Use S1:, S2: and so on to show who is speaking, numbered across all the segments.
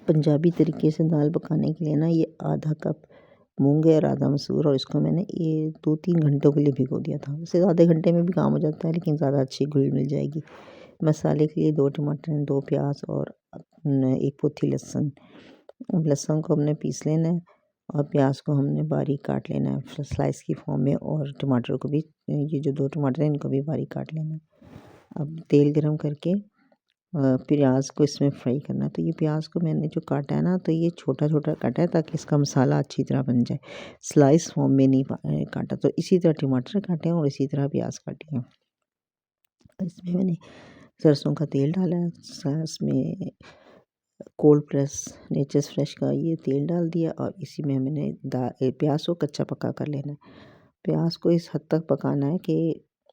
S1: पंजाबी तरीके से दाल पकाने के लिए ना ये आधा कप मूंग है और आधा मसूर, और इसको मैंने ये 2-3 घंटों के लिए भिगो दिया था। वैसे आधे घंटे में भी काम हो जाता है, लेकिन ज़्यादा अच्छी घुल मिल जाएगी। मसाले के लिए 2 टमाटर, 2 प्याज और 1 पोथी लहसुन। लहसुन को हमने पीस लेना है और प्याज को हमने बारीक काट लेना है स्लाइस की फॉर्म में, और टमाटर को भी, ये जो 2 टमाटर हैं इनको भी बारीक काट लेना है। अब तेल गरम करके प्याज को इसमें फ्राई करना है। तो ये प्याज को मैंने जो काटा है ना, तो ये छोटा छोटा काटा है ताकि इसका मसाला अच्छी तरह बन जाए। स्लाइस फॉर्म में नहीं काटा। तो इसी तरह टमाटर काटे हैं और इसी तरह प्याज काटी हैं। इसमें मैंने सरसों का तेल डाला है, इसमें कोल्ड प्रेस नेचर्स फ्रेश का ये तेल डाल दिया, और इसी में मैंने प्याज को कच्चा पका कर लेना है। प्याज को इस हद तक पकाना है कि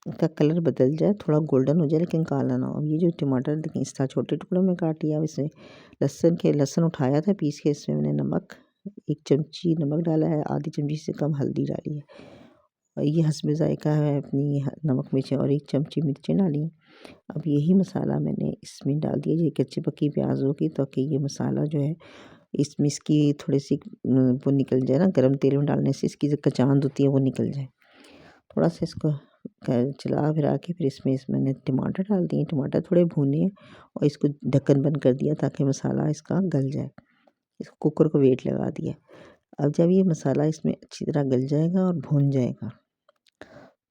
S1: इसका कलर बदल जाए, थोड़ा गोल्डन हो जाए, लेकिन काला ना हो। अब ये जो टमाटर देखिए इस तरह छोटे टुकड़ों में काट लिया। अब इसमें लहसुन उठाया था पीस के, इसमें मैंने नमक 1 चमची नमक डाला है, आधी चमची से कम हल्दी डाली है, और ये हस्बे ज़ायका है अपनी नमक मिर्चें, और 1 चमची मिर्चें डाली हैं। अब यही मसाला मैंने इसमें डाल दिया, ये कच्ची पक्की प्याज होगी, ताकि ये मसाला जो है इसमें इसकी थोड़ी सी वो निकल जाए ना, गर्म तेल में डालने से इसकी जो कचांद होती है वो निकल जाए। थोड़ा सा इसको चला फिरा के फिर इसमें मैंने टमाटर डाल दिए। टमाटर थोड़े भुने और इसको ढक्कन बंद कर दिया ताकि मसाला इसका गल जाए। इस कुकर को वेट लगा दिया। अब जब ये मसाला इसमें अच्छी तरह गल जाएगा और भुन जाएगा,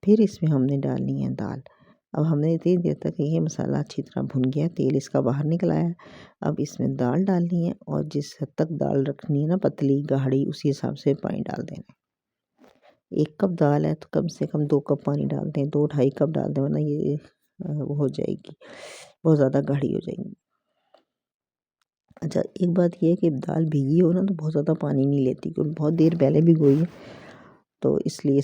S1: फिर इसमें हमने डालनी है दाल। अब हमने इतनी देर तक ये मसाला अच्छी तरह भुन गया, तेल इसका बाहर निकल आया। अब इसमें दाल डालनी है, और जिस हद तक दाल रखनी है ना, पतली गाढ़ी, उसी हिसाब से पानी डाल देना है। 1 कप दाल है तो कम से कम 2 कप पानी डाल दें, 2-2.5 कप डाल दें, वरना ये वो हो जाएगी, बहुत ज़्यादा गाढ़ी हो जाएगी। अच्छा, एक बात ये है कि दाल भीगी हो ना तो बहुत ज़्यादा पानी नहीं लेती, क्योंकि बहुत देर पहले भिगोई है, तो इसलिए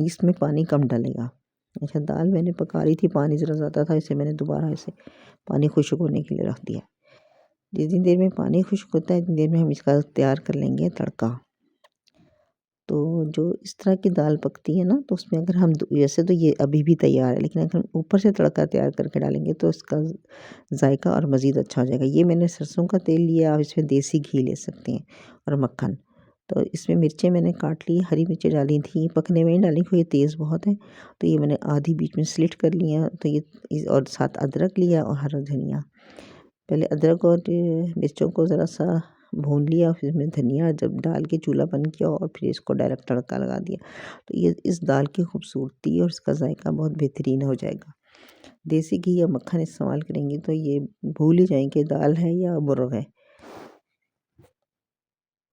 S1: इसमें पानी कम डलेगा। अच्छा, दाल मैंने पका रही थी, पानी ज़रा ज़्यादा था, इसे मैंने दोबारा इसे पानी खुश्क होने के लिए रख दिया। जितनी देर में पानी खुश्क होता है इतनी देर में हम इसका तैयार कर लेंगे तड़का। तो जो इस तरह की दाल पकती है ना, तो उसमें अगर हम वैसे तो ये अभी भी तैयार है, लेकिन अगर हम ऊपर से तड़का तैयार करके डालेंगे तो इसका जायका और मज़ीद अच्छा हो जाएगा। ये मैंने सरसों का तेल लिया, आप इसमें देसी घी ले सकते हैं और मक्खन। तो इसमें मिर्चें मैंने काट ली, हरी मिर्चें डाली थी, पकने में नहीं डाली क्योंकि ये तेज़ बहुत है, तो ये मैंने आधी बीच में स्लिट कर लिया। तो ये और साथ अदरक लिया और हरा धनिया। पहले अदरक और मिर्चों को ज़रा सा भून लिया, फिर इसमें धनिया जब डाल के चूल्हा बंद किया और फिर इसको डायरेक्ट तड़का लगा दिया। तो ये इस दाल की खूबसूरती और इसका जायका बहुत बेहतरीन हो जाएगा। देसी घी या मक्खन इस्तेमाल करेंगे तो ये भूल ही जाएंगे दाल है या मुर्ग है।